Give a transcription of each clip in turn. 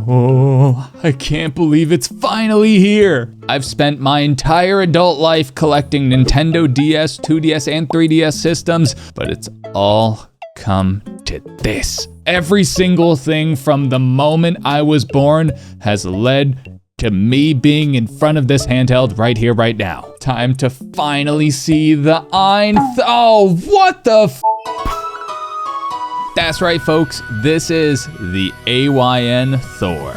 Oh, I can't believe it's finally here. I've spent my entire adult life collecting Nintendo DS, 2DS, and 3DS systems, but it's all come to this. Every single thing from the moment I was born has led to me being in front of this handheld right here, right now. Time to finally see the AYN Thor. Oh, what the f? That's right, folks. This is the AYN Thor.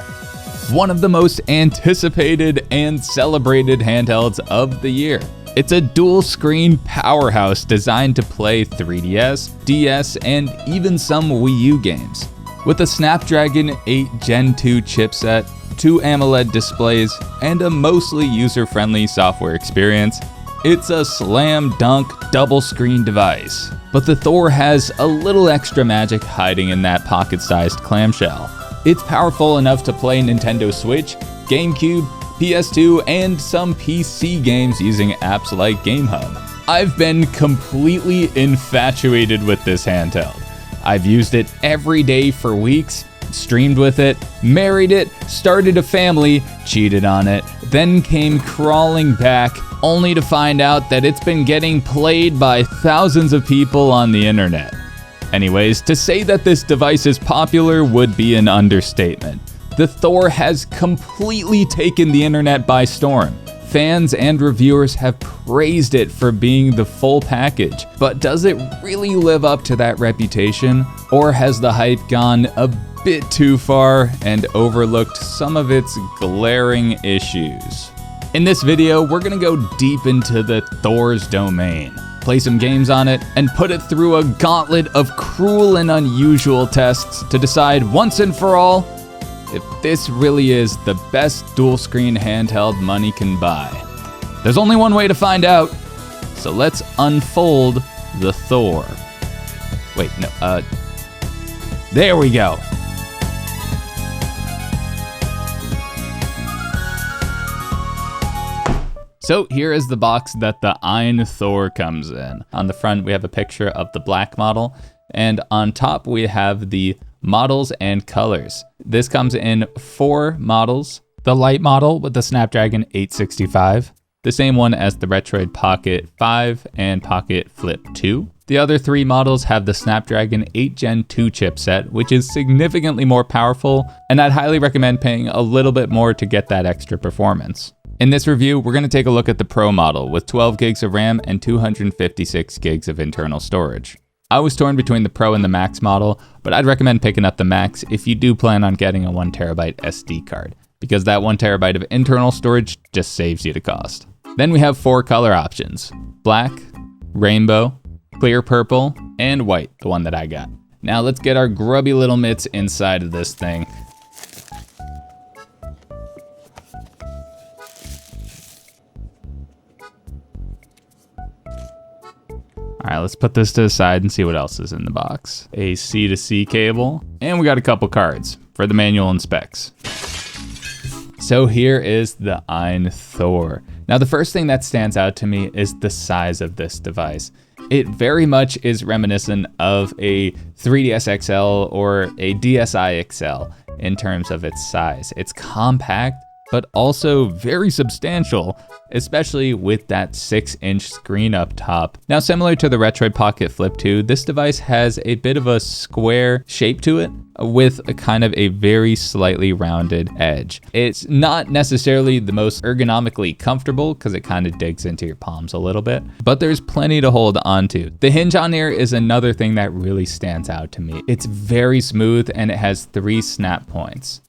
One of the most anticipated and celebrated handhelds of the year. It's a dual screen powerhouse designed to play 3DS, DS, and even some Wii U games. With a Snapdragon 8 Gen 2 chipset, 2 AMOLED displays, and a mostly user-friendly software experience, it's a slam dunk double screen device. But the Thor has a little extra magic hiding in that pocket-sized clamshell. It's powerful enough to play Nintendo Switch, Gamecube, PS2, and some PC games using apps like GameHub. I've been completely infatuated with this handheld. I've used it every day for weeks, streamed with it, married it, started a family, cheated on it, then came crawling back, only to find out that it's been getting played by thousands of people on the internet. Anyways, to say that this device is popular would be an understatement. The Thor has completely taken the internet by storm. Fans and reviewers have praised it for being the full package, but does it really live up to that reputation? Or has the hype gone a bit too far and overlooked some of its glaring issues? In this video, we're gonna go deep into the Thor's domain, play some games on it, and put it through a gauntlet of cruel and unusual tests to decide once and for all if this really is the best dual screen handheld money can buy. There's only one way to find out, so let's unfold the Thor. Wait, no, there we go. So here is the box that the AYN Thor comes in. On the front, we have a picture of the black model, and on top we have the models and colors. This comes in 4 models. The light model with the Snapdragon 865, the same one as the Retroid Pocket 5 and Pocket Flip 2. The other 3 models have the Snapdragon 8 Gen 2 chipset, which is significantly more powerful, and I'd highly recommend paying a little bit more to get that extra performance. In this review, we're going to take a look at the Pro model with 12 gigs of RAM and 256 gigs of internal storage. I was torn between the Pro and the Max model, but I'd recommend picking up the Max if you do plan on getting a 1TB SD card, because that 1TB of internal storage just saves you the cost. Then we have 4 color options: black, rainbow, clear purple, and white, the one that I got. Now let's get our grubby little mitts inside of this thing. All right, let's put this to the side and see what else is in the box. A C-to-C cable, and we got a couple cards for the manual and specs. So here is the AYN Thor. Now the first thing that stands out to me is the size of this device. It very much is reminiscent of a 3DS XL or a DSi XL in terms of its size. It's compact, but also very substantial, especially with that 6-inch screen up top. Now, similar to the Retroid Pocket Flip 2, this device has a bit of a square shape to it with a kind of a very slightly rounded edge. It's not necessarily the most ergonomically comfortable because it kind of digs into your palms a little bit, but there's plenty to hold onto. The hinge on here is another thing that really stands out to me. It's very smooth and it has 3 snap points.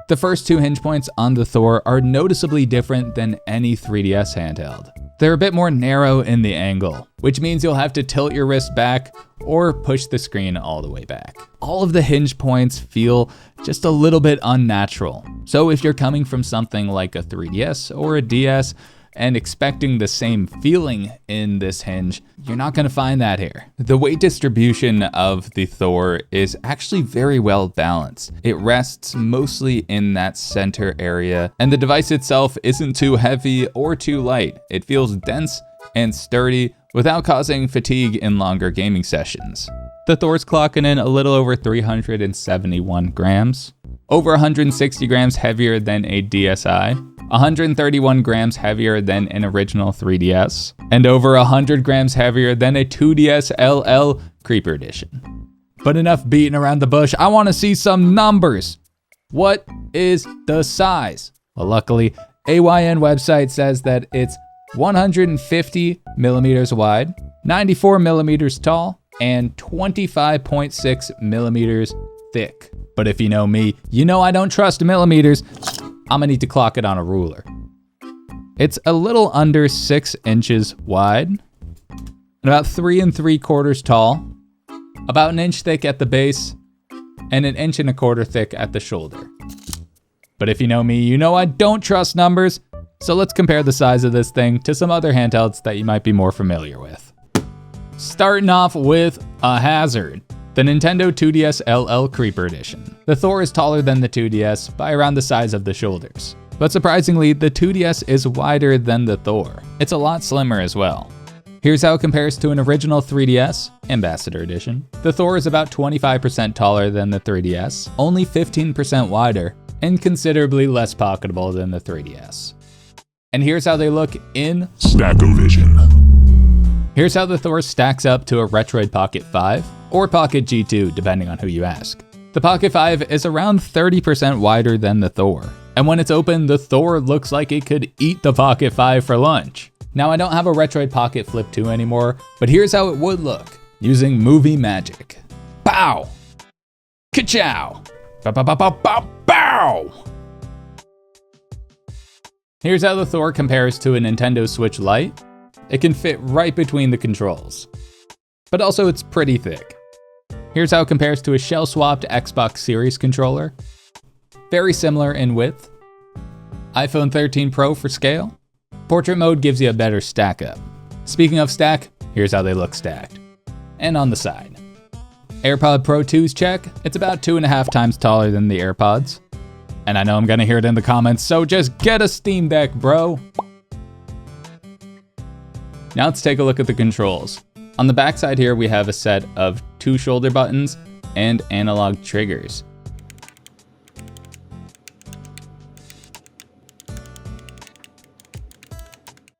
The first 2 hinge points on the Thor are noticeably different than any 3DS handheld. They're a bit more narrow in the angle, which means you'll have to tilt your wrist back or push the screen all the way back. All of the hinge points feel just a little bit unnatural. So if you're coming from something like a 3DS or a DS and expecting the same feeling in this hinge, you're not gonna find that here. The weight distribution of the Thor is actually very well balanced. It rests mostly in that center area, and the device itself isn't too heavy or too light. It feels dense and sturdy without causing fatigue in longer gaming sessions. The Thor's clocking in a little over 371 grams. over 160 grams heavier than a DSi, 131 grams heavier than an original 3DS, and over 100 grams heavier than a 2DS LL Creeper Edition. But enough beating around the bush, I want to see some numbers. What is the size? Well, luckily, AYN website says that it's 150 millimeters wide, 94 millimeters tall, and 25.6 millimeters thick. But if you know me, you know I don't trust millimeters. I'm gonna need to clock it on a ruler. It's a little under 6 inches wide, and about 3 3/4 tall, about 1 inch thick at the base, and 1 1/4 inch thick at the shoulder. But if you know me, you know I don't trust numbers, so let's compare the size of this thing to some other handhelds that you might be more familiar with. Starting off with a hazard, the Nintendo 2DS LL Creeper Edition. The Thor is taller than the 2DS by around the size of the shoulders. But surprisingly, the 2DS is wider than the Thor. It's a lot slimmer as well. Here's how it compares to an original 3DS, Ambassador Edition. The Thor is about 25% taller than the 3DS, only 15% wider, and considerably less pocketable than the 3DS. And here's how they look in Snackovision. Here's how the Thor stacks up to a Retroid Pocket 5, or Pocket G2, depending on who you ask. The Pocket 5 is around 30% wider than the Thor, and when it's open, the Thor looks like it could eat the Pocket 5 for lunch. Now, I don't have a Retroid Pocket Flip 2 anymore, but here's how it would look, using movie magic. Pow! Ka-chow! Bow! Here's how the Thor compares to a Nintendo Switch Lite. It can fit right between the controls, but also it's pretty thick. Here's how it compares to a shell-swapped Xbox Series controller. Very similar in width. iPhone 13 Pro for scale. Portrait mode gives you a better stack up. Speaking of stack, here's how they look stacked. And on the side. AirPod Pro 2's check, it's about 2.5 times taller than the AirPods. And I know I'm gonna hear it in the comments, so just get a Steam Deck, bro. Now let's take a look at the controls. On the backside here, we have a set of 2 shoulder buttons and analog triggers.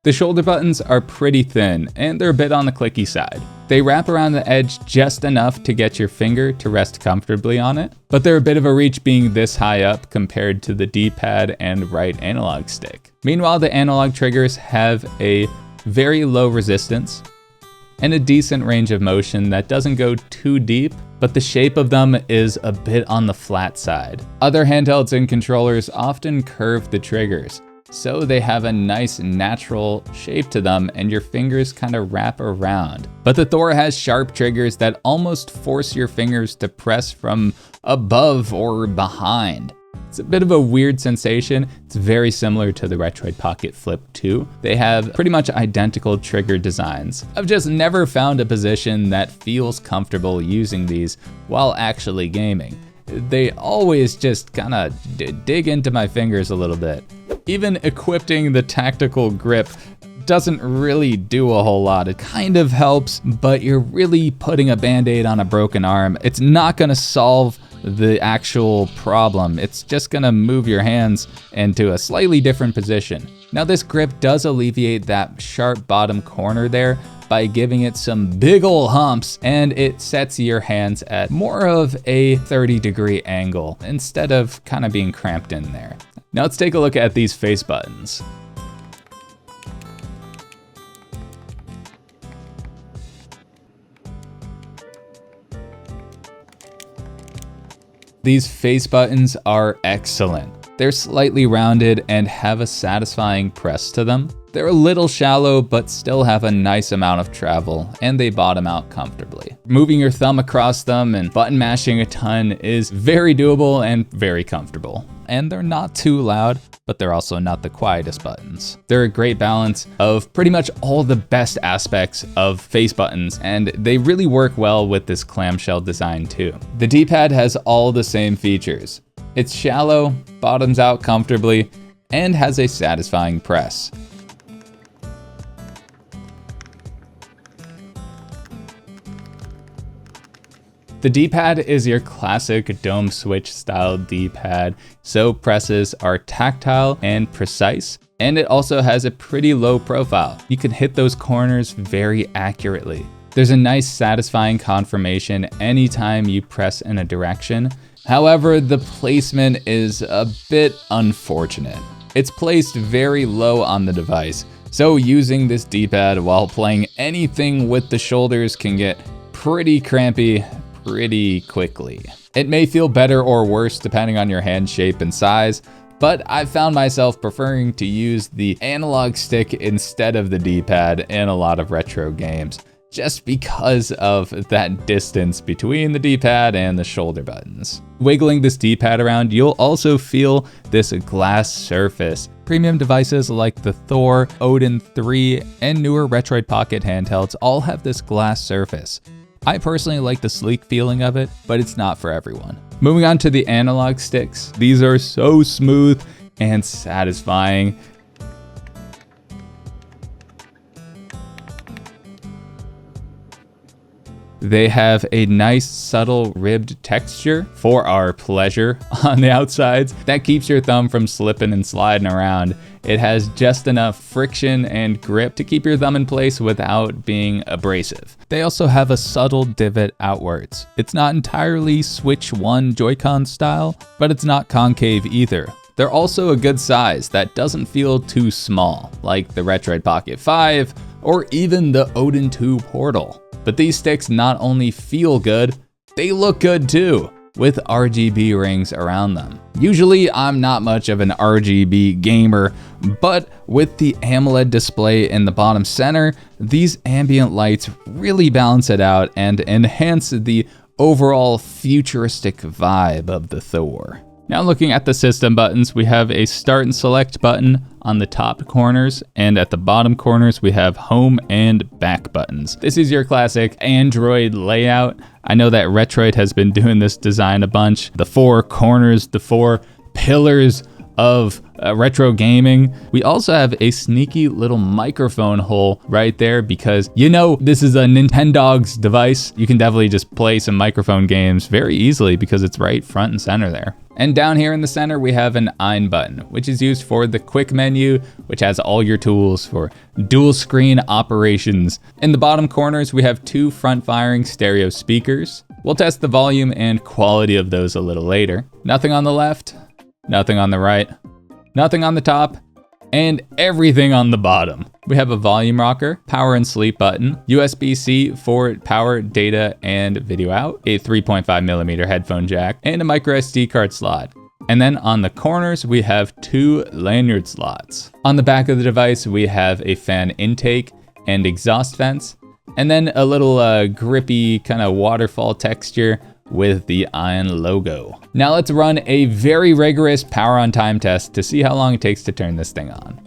The shoulder buttons are pretty thin, and they're a bit on the clicky side. They wrap around the edge just enough to get your finger to rest comfortably on it, but they're a bit of a reach being this high up compared to the D-pad and right analog stick. Meanwhile, the analog triggers have a very low resistance and a decent range of motion that doesn't go too deep, but the shape of them is a bit on the flat side. Other handhelds and controllers often curve the triggers, so they have a nice natural shape to them and your fingers kind of wrap around. But the Thor has sharp triggers that almost force your fingers to press from above or behind. It's a bit of a weird sensation. It's very similar to the Retroid Pocket Flip 2. They have pretty much identical trigger designs. I've just never found a position that feels comfortable using these while actually gaming. They always just kind of dig into my fingers a little bit. Even equipping the tactical grip doesn't really do a whole lot. It kind of helps, but you're really putting a band-aid on a broken arm. It's not gonna solve the actual problem. It's just gonna move your hands into a slightly different position. Now this grip does alleviate that sharp bottom corner there by giving it some big ol' humps, and it sets your hands at more of a 30-degree angle instead of kind of being cramped in there. Now let's take a look at these face buttons. These face buttons are excellent. They're slightly rounded and have a satisfying press to them. They're a little shallow, but still have a nice amount of travel, and they bottom out comfortably. Moving your thumb across them and button mashing a ton is very doable and very comfortable. And they're not too loud, but they're also not the quietest buttons. They're a great balance of pretty much all the best aspects of face buttons, and they really work well with this clamshell design too. The D-pad has all the same features. It's shallow, bottoms out comfortably, and has a satisfying press. The D-pad is your classic dome switch style D-pad, so presses are tactile and precise, and it also has a pretty low profile. You can hit those corners very accurately. There's a nice satisfying confirmation anytime you press in a direction. However, the placement is a bit unfortunate. It's placed very low on the device, so using this D-pad while playing anything with the shoulders can get pretty crampy pretty quickly. It may feel better or worse depending on your hand shape and size, but I've found myself preferring to use the analog stick instead of the D-pad in a lot of retro games, just because of that distance between the D-pad and the shoulder buttons. Wiggling this D-pad around, you'll also feel this glass surface. Premium devices like the Thor, Odin 3, and newer Retroid Pocket handhelds all have this glass surface. I personally like the sleek feeling of it, but it's not for everyone. Moving on to the analog sticks, these are so smooth and satisfying. They have a nice subtle ribbed texture for our pleasure on the outsides that keeps your thumb from slipping and sliding around. It has just enough friction and grip to keep your thumb in place without being abrasive. They also have a subtle divot outwards. It's not entirely Switch 1 Joy-Con style, but it's not concave either. They're also a good size that doesn't feel too small, like the Retroid Pocket 5 or even the Odin 2 Portal. But these sticks not only feel good, they look good too, with RGB rings around them. Usually I'm not much of an RGB gamer, but with the AMOLED display in the bottom center, these ambient lights really balance it out and enhance the overall futuristic vibe of the Thor. Now looking at the system buttons, we have a start and select button on the top corners, and at the bottom corners we have home and back buttons. This is your classic Android layout. I know that Retroid has been doing this design a bunch. The four corners, the four pillars of retro gaming. We also have a sneaky little microphone hole right there because, you know, this is a Nintendogs device. You can definitely just play some microphone games very easily because it's right front and center there. And down here in the center, we have an AYN button, which is used for the quick menu, which has all your tools for dual screen operations. In the bottom corners, we have two front firing stereo speakers. We'll test the volume and quality of those a little later. Nothing on the left, nothing on the right, nothing on the top, and everything on the bottom. We have a volume rocker, power and sleep button, USB-C for power, data, and video out, a 3.5mm headphone jack, and a micro SD card slot. And then on the corners, we have two lanyard slots. On the back of the device, we have a fan intake and exhaust vents, and then a little grippy kind of waterfall texture with the AYN logo. Now let's run a very rigorous power on time test to see how long it takes to turn this thing on.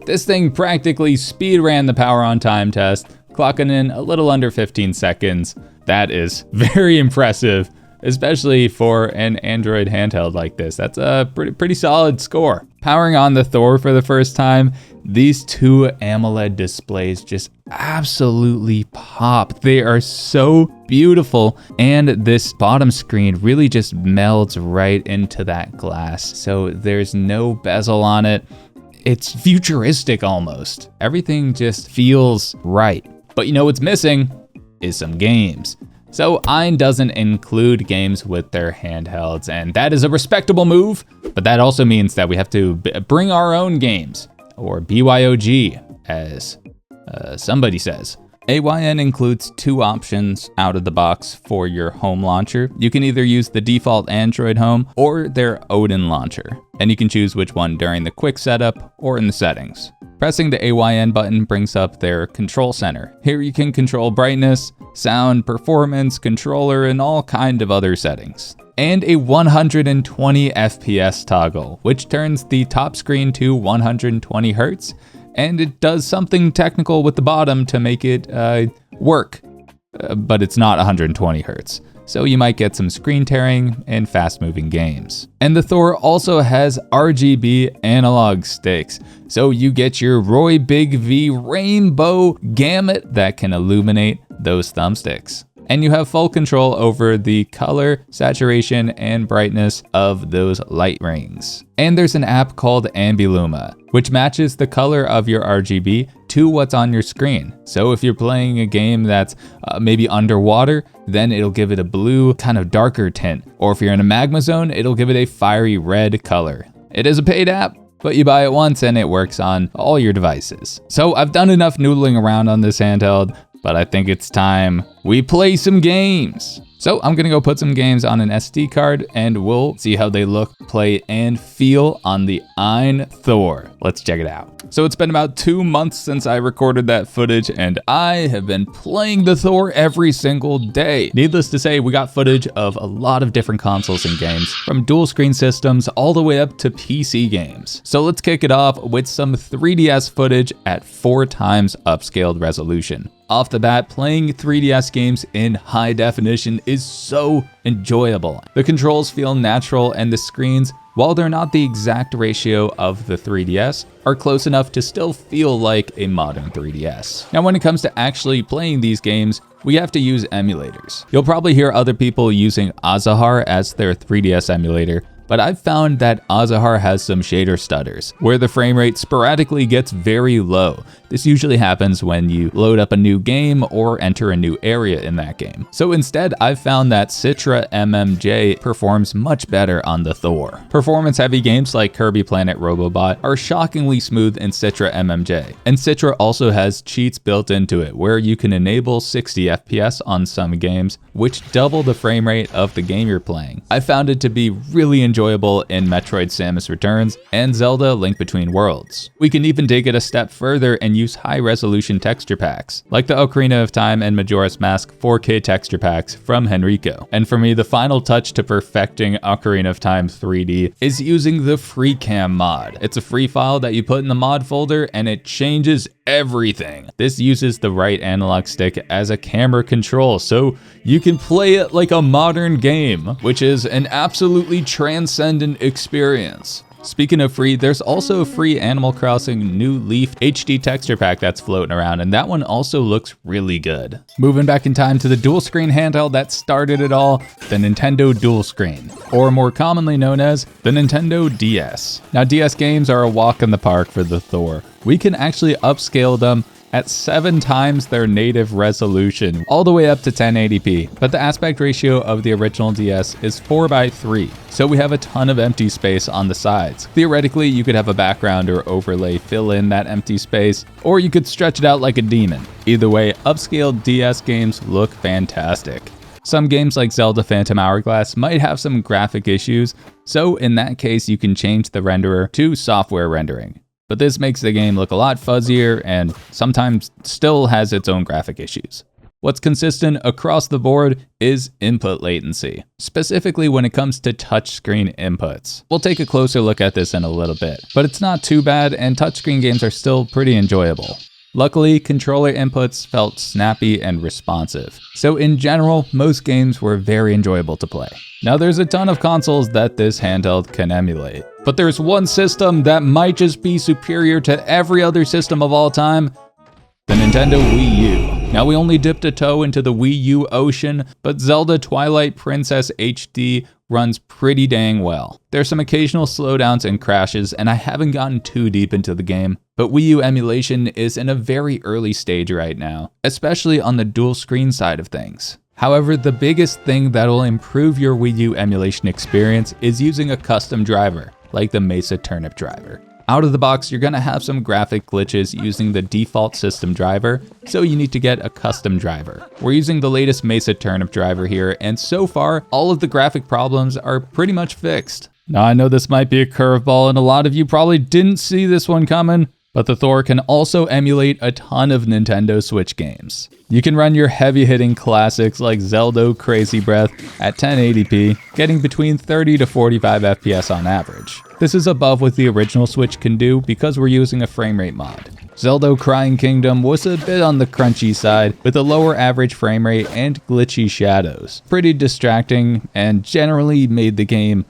This thing practically speed ran the power on time test, clocking in a little under 15 seconds. That is very impressive, especially for an Android handheld like this. That's a pretty solid score. Powering on the Thor for the first time, these two AMOLED displays just absolutely pop. They are so beautiful, and this bottom screen really just melds right into that glass. So there's no bezel on it. It's futuristic almost. Everything just feels right. But you know what's missing is some games. So AYN doesn't include games with their handhelds, and that is a respectable move, but that also means that we have to bring our own games, or BYOG, as somebody says. AYN includes two options out of the box for your home launcher. You can either use the default Android home or their Odin launcher, and you can choose which one during the quick setup or in the settings. Pressing the AYN button brings up their control center. Here you can control brightness, sound, performance, controller, and all kind of other settings. And a 120 FPS toggle, which turns the top screen to 120 Hz, and it does something technical with the bottom to make it work, but it's not 120 Hz. so you might get some screen tearing and fast-moving games. And the Thor also has RGB analog sticks, so you get your Roy Big V rainbow gamut that can illuminate those thumbsticks. And you have full control over the color, saturation, and brightness of those light rings. And there's an app called Ambuluma, which matches the color of your RGB to what's on your screen. So if you're playing a game that's maybe underwater, then it'll give it a blue, kind of darker tint. Or if you're in a magma zone, it'll give it a fiery red color. It is a paid app, but you buy it once and it works on all your devices. So I've done enough noodling around on this handheld, but I think it's time we play some games. So I'm gonna go put some games on an SD card and we'll see how they look, play, and feel on the AYN Thor. Let's check it out. So it's been about 2 months since I recorded that footage and I have been playing the Thor every single day. Needless to say, we got footage of a lot of different consoles and games, from dual screen systems all the way up to PC games. So let's kick it off with some 3DS footage at 4 times upscaled resolution. Off the bat, playing 3DS games in high definition is so enjoyable. The controls feel natural and the screens, while they're not the exact ratio of the 3DS, are close enough to still feel like a modern 3DS. Now, when it comes to actually playing these games, we have to use emulators. You'll probably hear other people using Azahar as their 3DS emulator, but I've found that Azahar has some shader stutters, where the frame rate sporadically gets very low. This usually happens when you load up a new game or enter a new area in that game. So instead, I've found that Citra MMJ performs much better on the Thor. Performance-heavy games like Kirby Planet Robobot are shockingly smooth in Citra MMJ, and Citra also has cheats built into it, where you can enable 60 FPS on some games, which double the frame rate of the game you're playing. I found it to be really enjoyable in Metroid Samus Returns and Zelda Link Between Worlds. We can even take it a step further and use high-resolution texture packs, like the Ocarina of Time and Majora's Mask 4K texture packs from Henrico. And for me, the final touch to perfecting Ocarina of Time 3D is using the FreeCam mod. It's a free file that you put in the mod folder and it changes everything. This uses the right analog stick as a camera control, so you can play it like a modern game, which is an absolutely transcendent experience. Speaking of free, there's also a free Animal Crossing New Leaf HD texture pack that's floating around, and that one also looks really good. Moving back in time to the dual screen handheld that started it all, the Nintendo Dual Screen, or more commonly known as the Nintendo DS. Now, DS games are a walk in the park for the Thor. We can actually upscale them at 7 times their native resolution, all the way up to 1080p, but the aspect ratio of the original DS is 4:3, so we have a ton of empty space on the sides. Theoretically, you could have a background or overlay fill in that empty space, or you could stretch it out like a demon. Either way, upscaled DS games look fantastic. Some games like Zelda Phantom Hourglass might have some graphic issues, so in that case you can change the renderer to software rendering. But this makes the game look a lot fuzzier and sometimes still has its own graphic issues. What's consistent across the board is input latency, specifically when it comes to touchscreen inputs. We'll take a closer look at this in a little bit, but it's not too bad and touchscreen games are still pretty enjoyable. Luckily, controller inputs felt snappy and responsive, so in general, most games were very enjoyable to play. Now, there's a ton of consoles that this handheld can emulate, but there's one system that might just be superior to every other system of all time: the Nintendo Wii U. Now, we only dipped a toe into the Wii U ocean, but Zelda Twilight Princess HD runs pretty dang well. There's some occasional slowdowns and crashes, and I haven't gotten too deep into the game, but Wii U emulation is in a very early stage right now, especially on the dual screen side of things. However, the biggest thing that'll improve your Wii U emulation experience is using a custom driver, like the Mesa Turnip driver. Out of the box, you're gonna have some graphic glitches using the default system driver, so you need to get a custom driver. We're using the latest Mesa Turnip driver here, and so far, all of the graphic problems are pretty much fixed. Now, I know this might be a curveball, and a lot of you probably didn't see this one coming, But the Thor can also emulate a ton of Nintendo Switch games. You can run your heavy-hitting classics like Zelda Crazy Breath at 1080p, getting between 30 to 45 FPS on average. This is above what the original Switch can do because we're using a frame rate mod. Zelda Crying Kingdom was a bit on the crunchy side, with a lower average frame rate and glitchy shadows. Pretty distracting, and generally made the game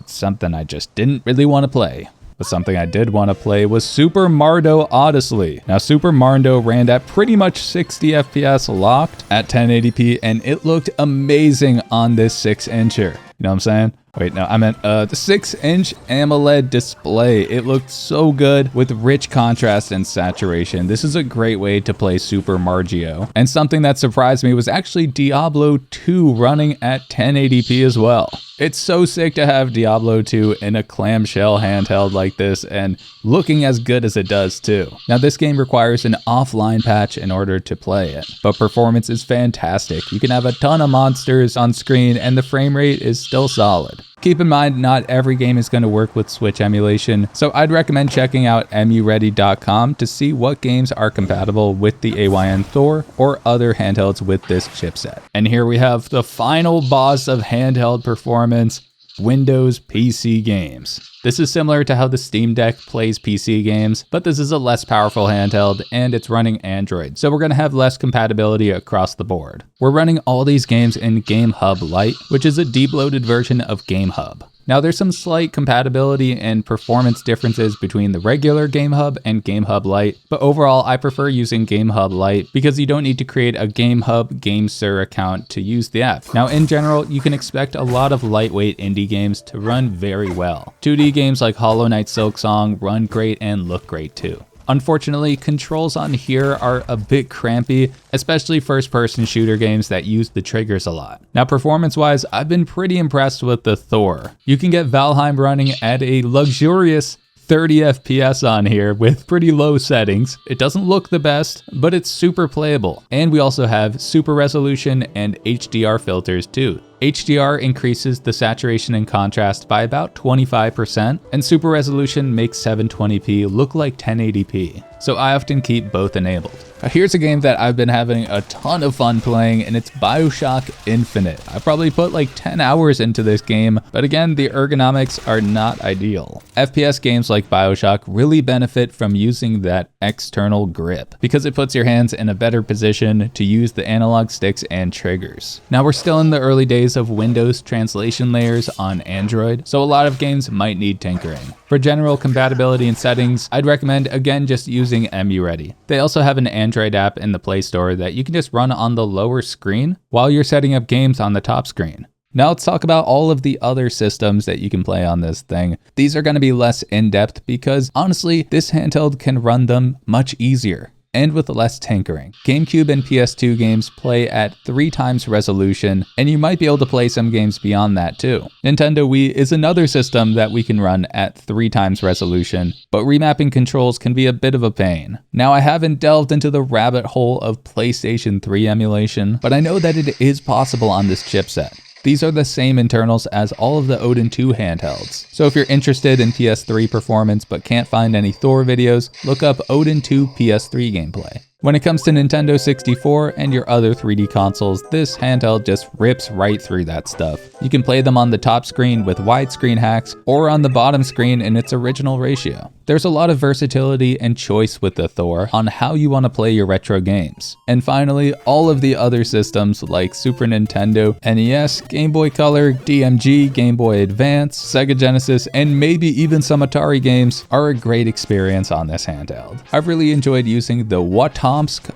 something I just didn't really want to play. But something I did want to play was Super Mario Odyssey. Now, Super Mario ran at pretty much 60 FPS locked at 1080p, and it looked amazing on this 6-incher. You know what I'm saying? Wait, no, I meant the 6-inch AMOLED display. It looked so good with rich contrast and saturation. This is a great way to play Super Mario. And something that surprised me was actually Diablo 2 running at 1080p as well. It's so sick to have Diablo 2 in a clamshell handheld like this and looking as good as it does too. Now, this game requires an offline patch in order to play it, but performance is fantastic. You can have a ton of monsters on screen and the frame rate is still solid. Keep in mind, not every game is going to work with Switch emulation, so I'd recommend checking out emuready.com to see what games are compatible with the AYN Thor or other handhelds with this chipset. And here we have the final boss of handheld performance, Windows PC games. This is similar to how the Steam Deck plays PC games, but this is a less powerful handheld and it's running Android, so we're going to have less compatibility across the board. We're running all these games in GameHub Lite, which is a deep-loaded version of GameHub. Now, there's some slight compatibility and performance differences between the regular GameHub and GameHub Lite, but overall I prefer using GameHub Lite because you don't need to create a GameHub GameSir account to use the app. Now, in general, you can expect a lot of lightweight indie games to run very well. 2D games like Hollow Knight Silksong run great and look great too. Unfortunately, controls on here are a bit crampy, especially first-person shooter games that use the triggers a lot. Now, performance-wise, I've been pretty impressed with the Thor. You can get Valheim running at a luxurious 30 FPS on here with pretty low settings. It doesn't look the best, but it's super playable. And we also have super resolution and HDR filters too. HDR increases the saturation and contrast by about 25%, and super resolution makes 720p look like 1080p. So I often keep both enabled. Here's a game that I've been having a ton of fun playing, and it's BioShock Infinite. I probably put like 10 hours into this game, but again, the ergonomics are not ideal. FPS games like BioShock really benefit from using that external grip because it puts your hands in a better position to use the analog sticks and triggers. Now, we're still in the early days of Windows translation layers on Android, so a lot of games might need tinkering. For general compatibility and settings, I'd recommend again just using EmuReady. They also have an Android app in the Play Store that you can just run on the lower screen while you're setting up games on the top screen. Now let's talk about all of the other systems that you can play on this thing. These are going to be less in-depth because honestly, this handheld can run them much easier and with less tinkering. Gamecube and PS2 games play at 3 times resolution, and you might be able to play some games beyond that too. Nintendo Wii is another system that we can run at 3 times resolution, but remapping controls can be a bit of a pain. Now, I haven't delved into the rabbit hole of PlayStation 3 emulation, but I know that it is possible on this chipset. These are the same internals as all of the Odin 2 handhelds. So if you're interested in PS3 performance but can't find any Thor videos, look up Odin 2 PS3 gameplay. When it comes to Nintendo 64 and your other 3D consoles, this handheld just rips right through that stuff. You can play them on the top screen with widescreen hacks or on the bottom screen in its original ratio. There's a lot of versatility and choice with the Thor on how you want to play your retro games. And finally, all of the other systems like Super Nintendo, NES, Game Boy Color, DMG, Game Boy Advance, Sega Genesis, and maybe even some Atari games are a great experience on this handheld. I've really enjoyed using the Watomsk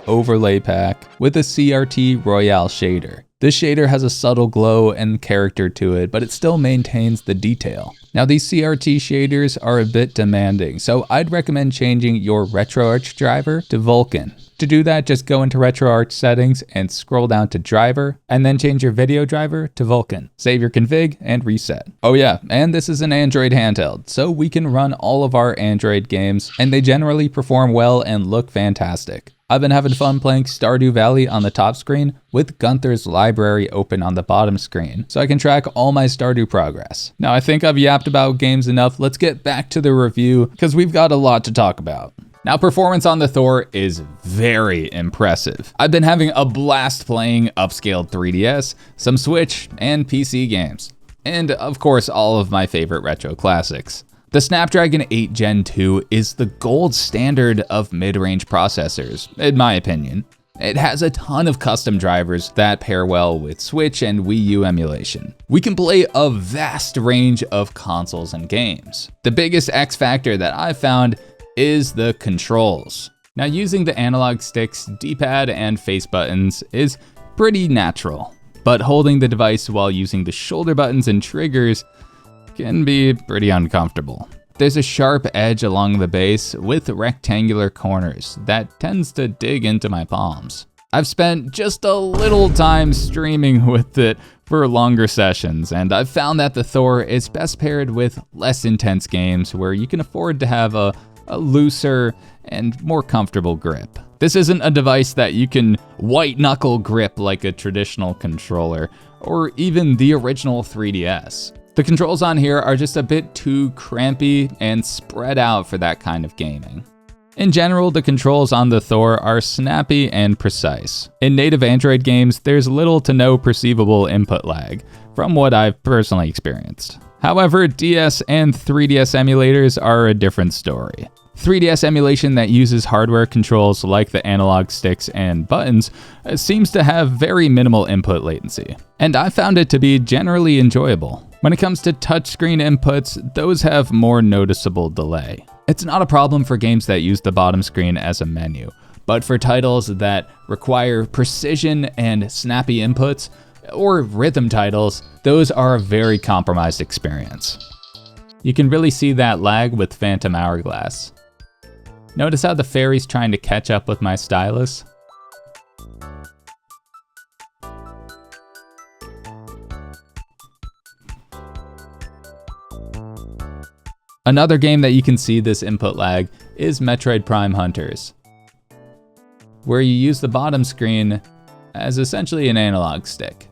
overlay pack with a CRT Royale shader. This shader has a subtle glow and character to it, but it still maintains the detail. Now, these CRT shaders are a bit demanding, so I'd recommend changing your RetroArch driver to Vulkan. To do that, just go into RetroArch settings and scroll down to driver, and then change your video driver to Vulkan. Save your config and reset. Oh yeah, and this is an Android handheld, so we can run all of our Android games, and they generally perform well and look fantastic. I've been having fun playing Stardew Valley on the top screen with Gunther's library open on the bottom screen, so I can track all my Stardew progress. Now, I think I've yapped about games enough. Let's get back to the review because we've got a lot to talk about. Now, performance on the Thor is very impressive. I've been having a blast playing upscaled 3DS, some Switch, and PC games. And of course, all of my favorite retro classics. The Snapdragon 8 Gen 2 is the gold standard of mid-range processors, in my opinion. It has a ton of custom drivers that pair well with Switch and Wii U emulation. We can play a vast range of consoles and games. The biggest X factor that I've found is the controls. Now, using the analog sticks, D-pad, and face buttons is pretty natural, but holding the device while using the shoulder buttons and triggers can be pretty uncomfortable. There's a sharp edge along the base with rectangular corners that tends to dig into my palms. I've spent just a little time streaming with it for longer sessions, and I've found that the Thor is best paired with less intense games where you can afford to have a looser and more comfortable grip. This isn't a device that you can white knuckle grip like a traditional controller, or even the original 3DS. The controls on here are just a bit too crampy and spread out for that kind of gaming. In general, the controls on the Thor are snappy and precise. In native Android games, there's little to no perceivable input lag, from what I've personally experienced. However, DS and 3DS emulators are a different story. 3DS emulation that uses hardware controls like the analog sticks and buttons seems to have very minimal input latency, and I found it to be generally enjoyable. When it comes to touchscreen inputs, those have more noticeable delay. It's not a problem for games that use the bottom screen as a menu, but for titles that require precision and snappy inputs, or rhythm titles, those are a very compromised experience. You can really see that lag with Phantom Hourglass. Notice how the fairy's trying to catch up with my stylus? Another game that you can see this input lag is Metroid Prime Hunters, where you use the bottom screen as essentially an analog stick.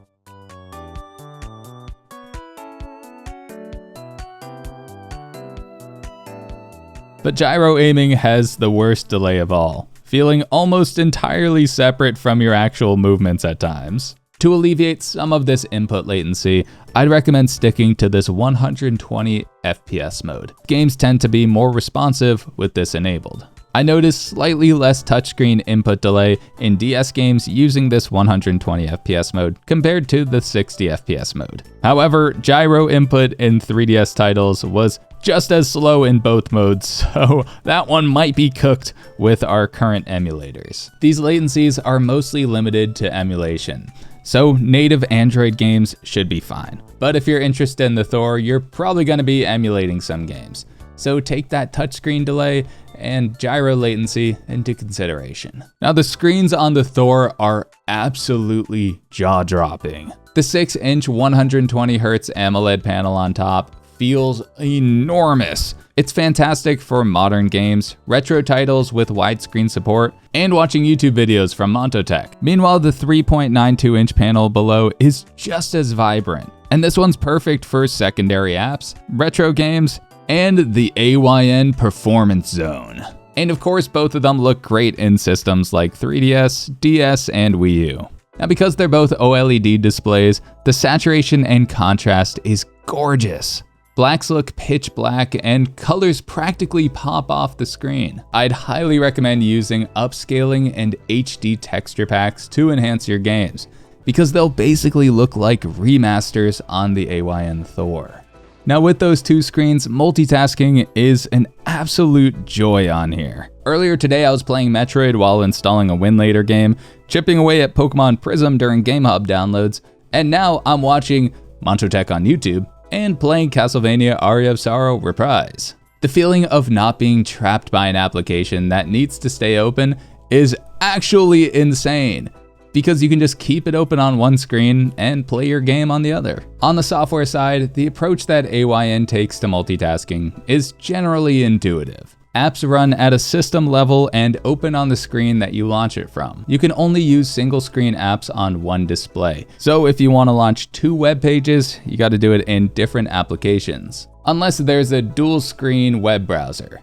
But gyro aiming has the worst delay of all, feeling almost entirely separate from your actual movements at times. To alleviate some of this input latency, I'd recommend sticking to this 120 FPS mode. Games tend to be more responsive with this enabled. I noticed slightly less touchscreen input delay in DS games using this 120 FPS mode compared to the 60 FPS mode. However, gyro input in 3DS titles was just as slow in both modes, so that one might be cooked with our current emulators. These latencies are mostly limited to emulation, so native Android games should be fine. But if you're interested in the Thor, you're probably going to be emulating some games. So take that touchscreen delay and gyro latency into consideration. Now, the screens on the Thor are absolutely jaw-dropping. The 6-inch 120Hz AMOLED panel on top feels enormous. It's fantastic for modern games, retro titles with widescreen support, and watching YouTube videos from Montotech. Meanwhile, the 3.92-inch panel below is just as vibrant. And this one's perfect for secondary apps, retro games, and the AYN Performance Zone. And of course, both of them look great in systems like 3DS, DS, and Wii U. Now, because they're both OLED displays, the saturation and contrast is gorgeous. Blacks look pitch black and colors practically pop off the screen. I'd highly recommend using upscaling and HD texture packs to enhance your games, because they'll basically look like remasters on the AYN Thor. Now, with those two screens, multitasking is an absolute joy on here. Earlier today, I was playing Metroid while installing a Win Later game, chipping away at Pokemon Prism during GameHub downloads, and now I'm watching Montotech on YouTube and playing Castlevania Aria of Sorrow Reprise. The feeling of not being trapped by an application that needs to stay open is actually insane, because you can just keep it open on one screen and play your game on the other. On the software side, the approach that AYN takes to multitasking is generally intuitive. Apps run at a system level and open on the screen that you launch it from. You can only use single screen apps on one display. So if you want to launch two web pages, you got to do it in different applications. Unless there's a dual screen web browser.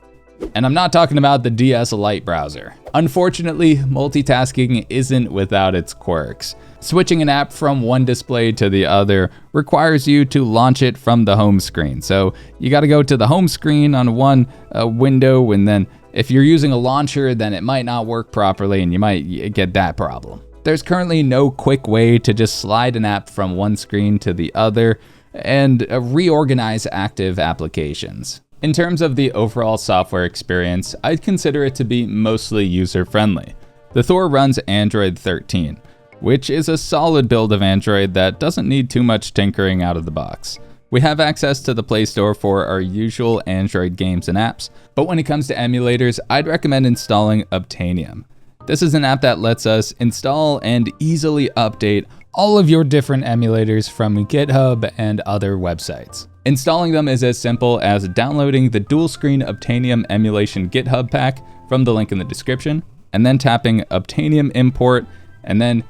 And I'm not talking about the DS Lite browser. Unfortunately, multitasking isn't without its quirks. Switching an app from one display to the other requires you to launch it from the home screen. So you got to go to the home screen on one window, and then if you're using a launcher, then it might not work properly and you might get that problem. There's currently no quick way to just slide an app from one screen to the other and reorganize active applications. In terms of the overall software experience, I'd consider it to be mostly user-friendly. The Thor runs Android 13, which is a solid build of Android that doesn't need too much tinkering out of the box. We have access to the Play Store for our usual Android games and apps, but when it comes to emulators, I'd recommend installing Obtainium. This is an app that lets us install and easily update all of your different emulators from GitHub and other websites. Installing them is as simple as downloading the dual-screen Obtainium emulation GitHub pack from the link in the description, and then tapping Obtainium import, and then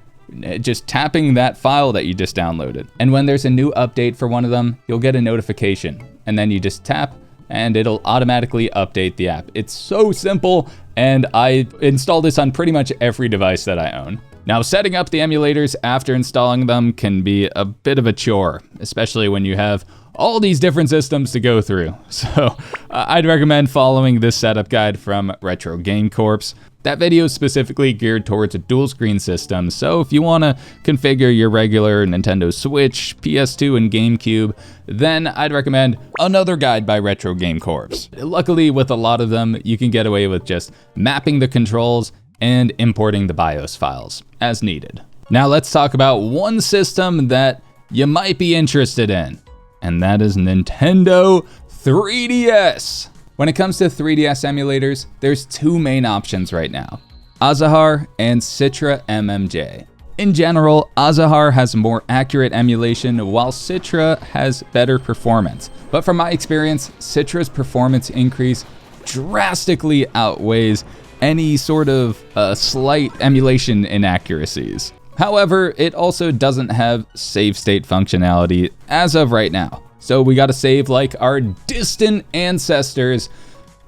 just tapping that file that you just downloaded. And when there's a new update for one of them, you'll get a notification, and then you just tap, and it'll automatically update the app. It's so simple, and I install this on pretty much every device that I own. Now, setting up the emulators after installing them can be a bit of a chore, especially when you have all these different systems to go through. So I'd recommend following this setup guide from Retro Game Corps. That video is specifically geared towards a dual screen system, so if you want to configure your regular Nintendo Switch, PS2, and Gamecube, then I'd recommend another guide by Retro Game Corps. Luckily, with a lot of them, you can get away with just mapping the controls and importing the BIOS files as needed. Now let's talk about one system that you might be interested in, and that is Nintendo 3DS. When it comes to 3DS emulators, there's two main options right now, Azuhar and Citra MMJ. In general, Azuhar has more accurate emulation while Citra has better performance. But from my experience, Citra's performance increase drastically outweighs any sort of slight emulation inaccuracies. However, it also doesn't have save state functionality as of right now. So we gotta save like our distant ancestors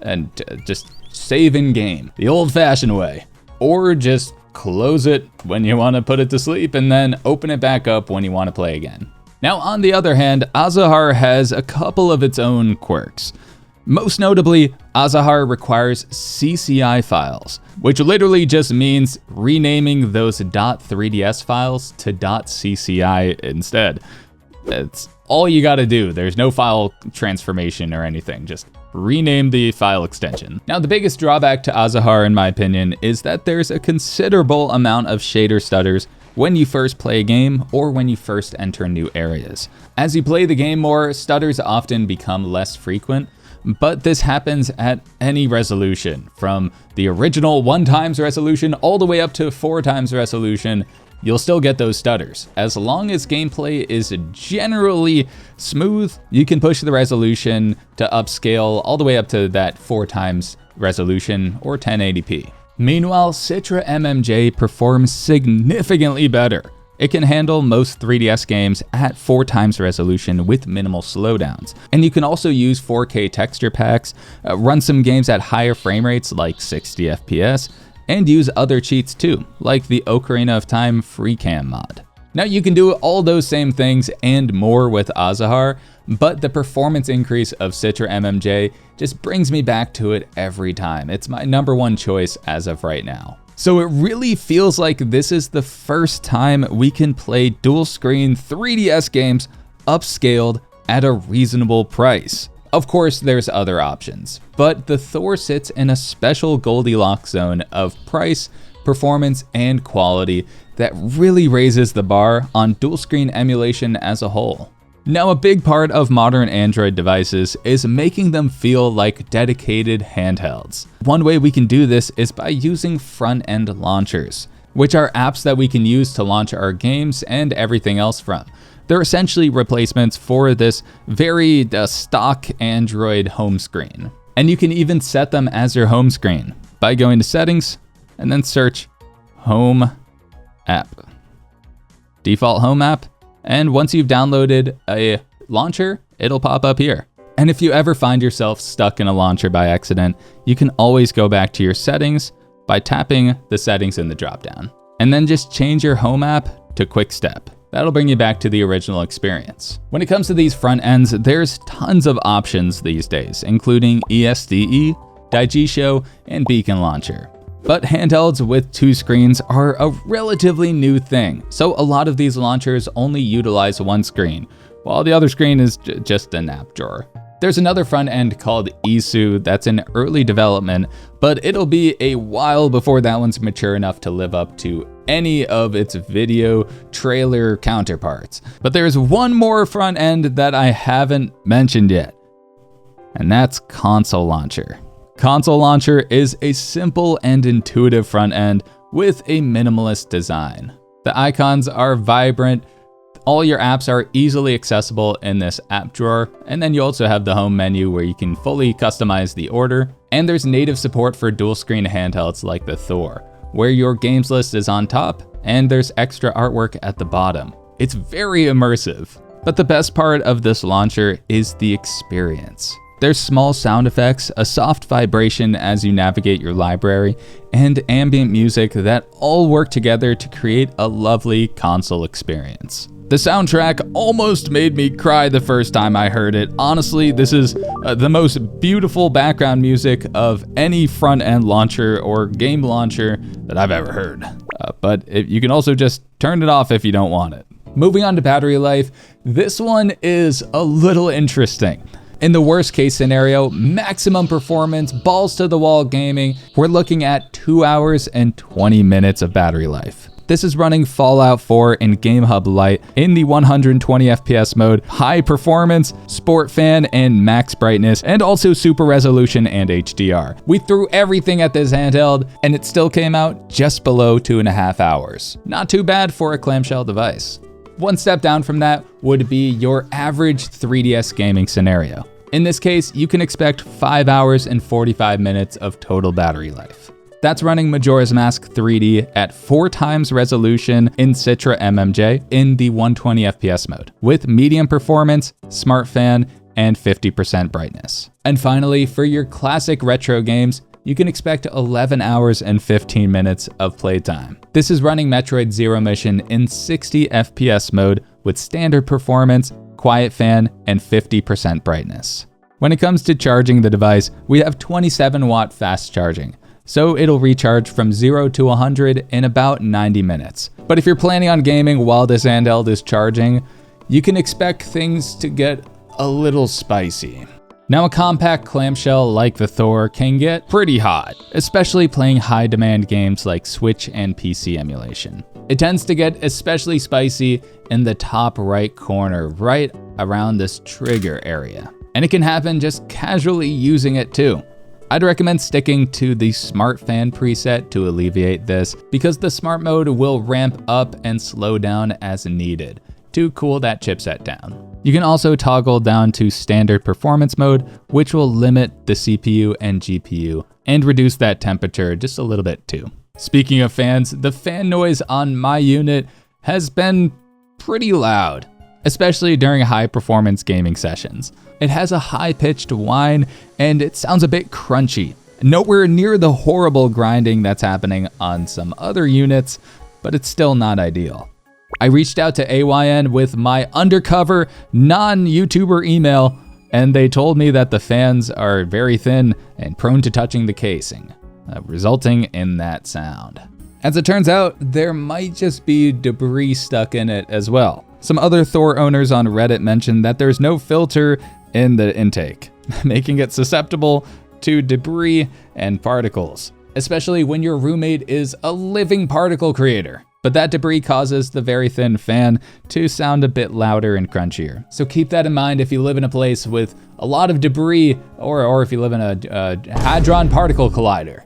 and just save in game, the old fashioned way. Or just close it when you wanna put it to sleep and then open it back up when you wanna play again. Now on the other hand, Azuhar has a couple of its own quirks. Most notably, Azuhar requires CCI files, which literally just means renaming those .3ds files to .cci instead. That's all you gotta do. There's no file transformation or anything, just rename the file extension. Now, the biggest drawback to Azuhar, in my opinion, is that there's a considerable amount of shader stutters when you first play a game or when you first enter new areas. As you play the game more, stutters often become less frequent, but this happens at any resolution, from the original 1x resolution all the way up to 4x resolution. You'll still get those stutters. As long as gameplay is generally smooth, you can push the resolution to upscale all the way up to that 4x resolution or 1080p. Meanwhile, Citra MMJ performs significantly better. It can handle most 3DS games at 4x resolution with minimal slowdowns. And you can also use 4K texture packs, run some games at higher frame rates like 60 FPS, and use other cheats too, like the Ocarina of Time FreeCam mod. Now you can do all those same things and more with Azuhar, but the performance increase of Citra MMJ just brings me back to it every time. It's my #1 choice as of right now. So it really feels like this is the first time we can play dual screen 3DS games upscaled at a reasonable price. Of course, there's other options, but the Thor sits in a special Goldilocks zone of price, performance, and quality that really raises the bar on dual screen emulation as a whole. Now, a big part of modern Android devices is making them feel like dedicated handhelds. One way we can do this is by using Frontend Launchers, which are apps that we can use to launch our games and everything else from. They're essentially replacements for this very stock Android home screen. And you can even set them as your home screen by going to Settings and then search Home App. Default Home App. And once you've downloaded a launcher, it'll pop up here. And if you ever find yourself stuck in a launcher by accident, you can always go back to your settings by tapping the settings in the dropdown. And then just change your home app to Quick Step. That'll bring you back to the original experience. When it comes to these front ends, there's tons of options these days, including ESDE, Daigisho, and Beacon Launcher. But handhelds with 2 screens are a relatively new thing, so a lot of these launchers only utilize one screen, while the other screen is just an app drawer. There's another front end called Isu that's in early development, but it'll be a while before that one's mature enough to live up to any of its video trailer counterparts. But there's one more front end that I haven't mentioned yet, and that's Console Launcher. Console Launcher is a simple and intuitive front end with a minimalist design. The icons are vibrant, all your apps are easily accessible in this app drawer, and then you also have the home menu where you can fully customize the order, and there's native support for dual screen handhelds like the Thor, where your games list is on top and there's extra artwork at the bottom. It's very immersive. But the best part of this launcher is the experience. There's small sound effects, a soft vibration as you navigate your library, and ambient music that all work together to create a lovely console experience. The soundtrack almost made me cry the first time I heard it. Honestly, this is the most beautiful background music of any front-end launcher or game launcher that I've ever heard. But you can also just turn it off if you don't want it. Moving on to battery life, this one is a little interesting. In the worst case scenario, maximum performance, balls to the wall gaming, we're looking at 2 hours and 20 minutes of battery life. This is running Fallout 4 in GameHub Lite in the 120 FPS mode, high performance, sport fan, and max brightness, and also super resolution and HDR. We threw everything at this handheld, and it still came out just below 2.5 hours. Not too bad for a clamshell device. One step down from that would be your average 3DS gaming scenario. In this case, you can expect 5 hours and 45 minutes of total battery life. That's running Majora's Mask 3D at 4 times resolution in Citra MMJ in the 120 FPS mode, with medium performance, smart fan, and 50% brightness. And finally, for your classic retro games, you can expect 11 hours and 15 minutes of playtime. This is running Metroid Zero Mission in 60 FPS mode with standard performance, quiet fan, and 50% brightness. When it comes to charging the device, we have 27 watt fast charging, so it'll recharge from 0 to 100 in about 90 minutes. But if you're planning on gaming while this handheld is charging, you can expect things to get a little spicy. Now, a compact clamshell like the Thor can get pretty hot, especially playing high-demand games like Switch and PC emulation. It tends to get especially spicy in the top right corner, right around this trigger area. And it can happen just casually using it too. I'd recommend sticking to the Smart Fan preset to alleviate this, because the Smart Mode will ramp up and slow down as needed to cool that chipset down. You can also toggle down to Standard Performance Mode, which will limit the CPU and GPU and reduce that temperature just a little bit too. Speaking of fans, the fan noise on my unit has been pretty loud, especially during high performance gaming sessions. It has a high-pitched whine and it sounds a bit crunchy. Nowhere near the horrible grinding that's happening on some other units, but it's still not ideal. I reached out to AYN with my undercover non-YouTuber email, and they told me that the fans are very thin and prone to touching the casing, resulting in that sound. As it turns out, there might just be debris stuck in it as well. Some other Thor owners on Reddit mentioned that there's no filter in the intake, making it susceptible to debris and particles, especially when your roommate is a living particle creator. But that debris causes the very thin fan to sound a bit louder and crunchier. So keep that in mind if you live in a place with a lot of debris, or if you live in a Hadron particle collider,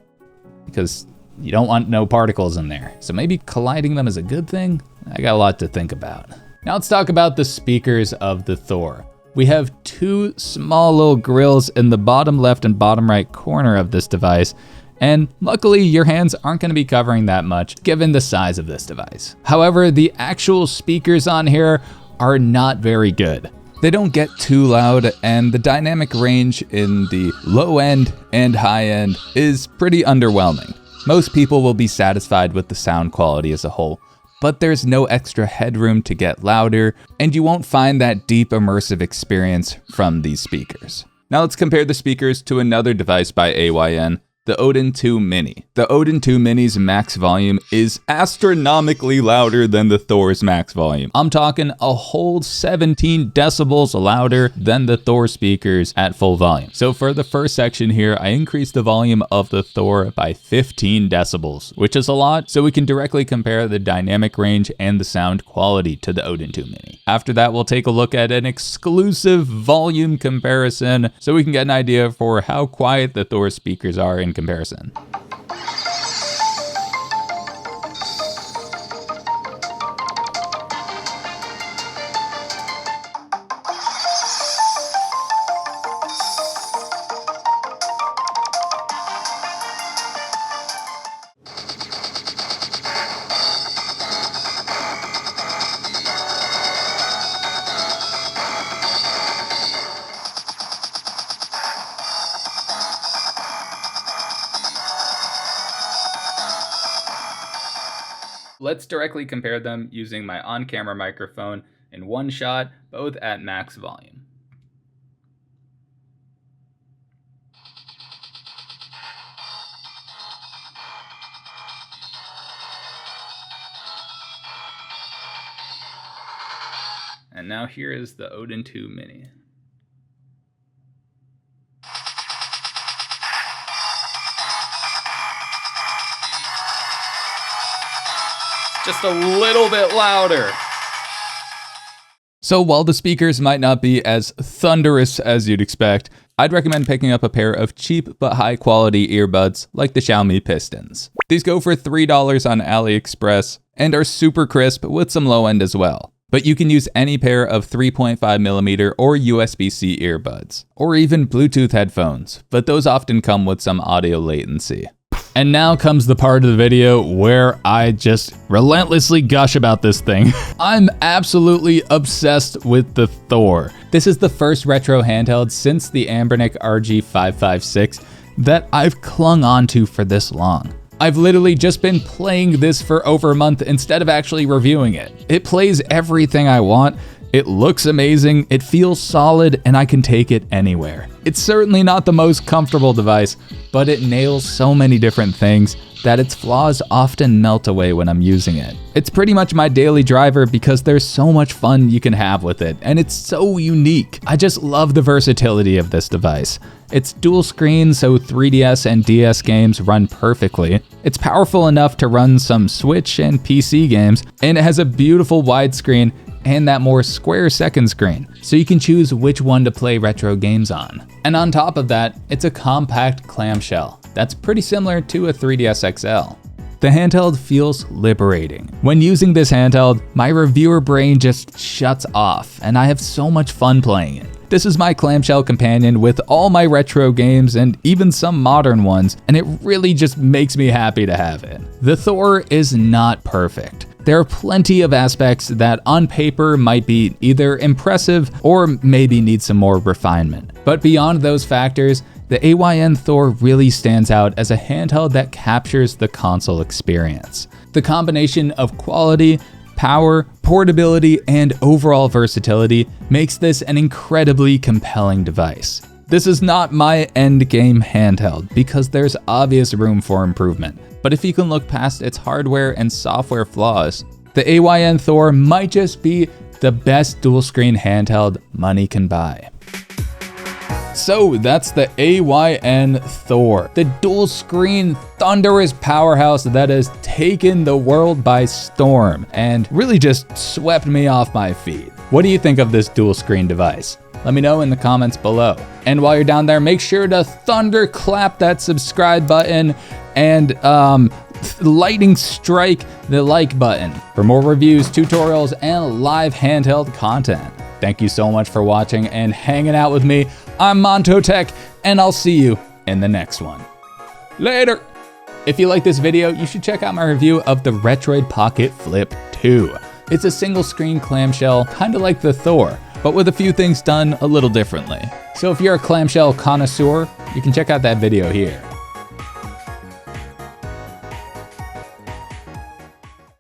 because you don't want no particles in there. So maybe colliding them is a good thing? I got a lot to think about. Now let's talk about the speakers of the Thor. We have 2 small little grills in the bottom left and bottom right corner of this device, and luckily your hands aren't going to be covering that much given the size of this device. However, the actual speakers on here are not very good. They don't get too loud, and the dynamic range in the low end and high end is pretty underwhelming. Most people will be satisfied with the sound quality as a whole, but there's no extra headroom to get louder, and you won't find that deep immersive experience from these speakers. Now let's compare the speakers to another device by AYN, the Odin 2 Mini. The Odin 2 Mini's max volume is astronomically louder than the Thor's max volume. I'm talking a whole 17 decibels louder than the Thor speakers at full volume. So for the first section here, I increased the volume of the Thor by 15 decibels, which is a lot, so we can directly compare the dynamic range and the sound quality to the Odin 2 Mini. After that, we'll take a look at an exclusive volume comparison so we can get an idea for how quiet the Thor speakers are in comparison. Let's directly compare them using my on-camera microphone in one shot, both at max volume. And now here is the Odin 2 Mini. Just a little bit louder. So while the speakers might not be as thunderous as you'd expect, I'd recommend picking up a pair of cheap but high quality earbuds like the Xiaomi Pistons. These go for $3 on AliExpress and are super crisp with some low end as well. But you can use any pair of 3.5mm or USB-C earbuds, or even Bluetooth headphones, but those often come with some audio latency. And now comes the part of the video where I just relentlessly gush about this thing. I'm absolutely obsessed with the Thor. This is the first retro handheld since the Anbernic RG556 that I've clung onto for this long. I've literally just been playing this for over a month instead of actually reviewing it. It plays everything I want. It looks amazing, it feels solid, and I can take it anywhere. It's certainly not the most comfortable device, but it nails so many different things that its flaws often melt away when I'm using it. It's pretty much my daily driver because there's so much fun you can have with it, and it's so unique. I just love the versatility of this device. It's dual screen, so 3DS and DS games run perfectly. It's powerful enough to run some Switch and PC games, and it has a beautiful widescreen and that more square second screen, so you can choose which one to play retro games on. And on top of that, it's a compact clamshell that's pretty similar to a 3DS XL. The handheld feels liberating. When using this handheld, my reviewer brain just shuts off, and I have so much fun playing it. This is my clamshell companion with all my retro games and even some modern ones, and it really just makes me happy to have it. The Thor is not perfect. There are plenty of aspects that on paper might be either impressive or maybe need some more refinement. But beyond those factors, the AYN Thor really stands out as a handheld that captures the console experience. The combination of quality, power, portability, and overall versatility makes this an incredibly compelling device. This is not my endgame handheld because there's obvious room for improvement. But if you can look past its hardware and software flaws, the AYN Thor might just be the best dual screen handheld money can buy. So that's the AYN Thor, the dual screen thunderous powerhouse that has taken the world by storm and really just swept me off my feet. What do you think of this dual screen device? Let me know in the comments below. And while you're down there, make sure to thunderclap that subscribe button and lightning strike the like button for more reviews, tutorials, and live handheld content. Thank you so much for watching and hanging out with me. I'm Montotech, and I'll see you in the next one. Later! If you like this video, you should check out my review of the Retroid Pocket Flip 2. It's a single screen clamshell, kinda like the Thor, but with a few things done a little differently. So if you're a clamshell connoisseur, you can check out that video here.